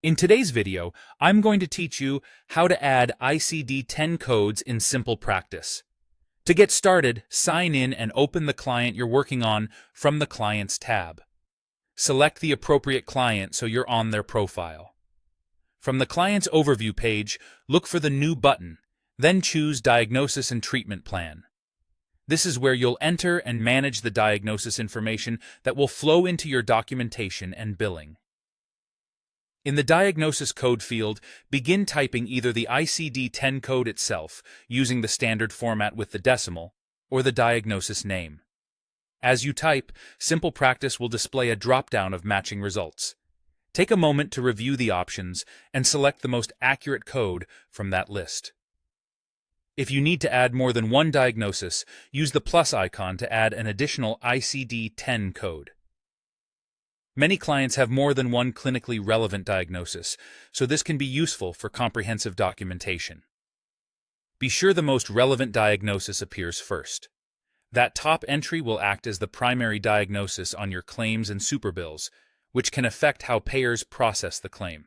In today's video, I'm going to teach you how to add ICD-10 codes in SimplePractice. To get started, sign in and open the client you're working on from the Clients tab. Select the appropriate client so you're on their profile. From the Client's Overview page, look for the New button, then choose Diagnosis and Treatment Plan. This is where you'll enter and manage the diagnosis information that will flow into your documentation and billing. In the Diagnosis Code field, begin typing either the ICD-10 code itself, using the standard format with the decimal, or the diagnosis name. As you type, SimplePractice will display a drop-down of matching results. Take a moment to review the options and select the most accurate code from that list. If you need to add more than one diagnosis, use the plus icon to add an additional ICD-10 code. Many clients have more than one clinically relevant diagnosis, so this can be useful for comprehensive documentation. Be sure the most relevant diagnosis appears first. That top entry will act as the primary diagnosis on your claims and superbills, which can affect how payers process the claim.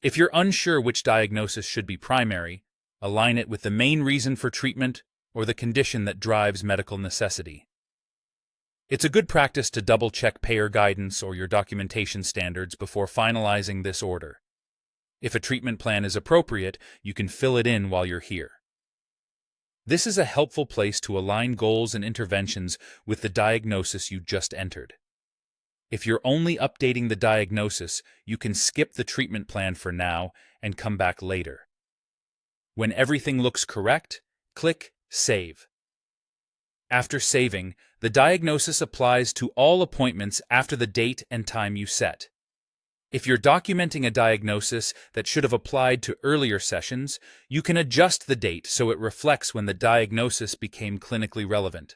If you're unsure which diagnosis should be primary, align it with the main reason for treatment or the condition that drives medical necessity. It's a good practice to double-check payer guidance or your documentation standards before finalizing this order. If a treatment plan is appropriate, you can fill it in while you're here. This is a helpful place to align goals and interventions with the diagnosis you just entered. If you're only updating the diagnosis, you can skip the treatment plan for now and come back later. When everything looks correct, click Save. After saving, the diagnosis applies to all appointments after the date and time you set. If you're documenting a diagnosis that should have applied to earlier sessions, you can adjust the date so it reflects when the diagnosis became clinically relevant.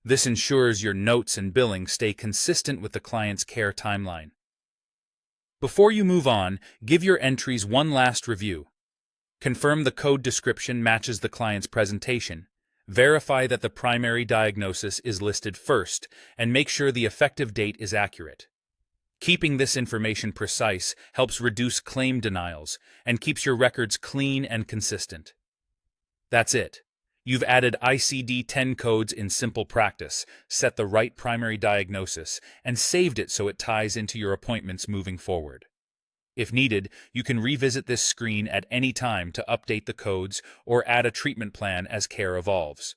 This ensures your notes and billing stay consistent with the client's care timeline. Before you move on, give your entries one last review. Confirm the code description matches the client's presentation. Verify that the primary diagnosis is listed first, and make sure the effective date is accurate. Keeping this information precise helps reduce claim denials and keeps your records clean and consistent. That's it. You've added ICD-10 codes in SimplePractice, set the right primary diagnosis, and saved it so it ties into your appointments moving forward. If needed, you can revisit this screen at any time to update the codes or add a treatment plan as care evolves.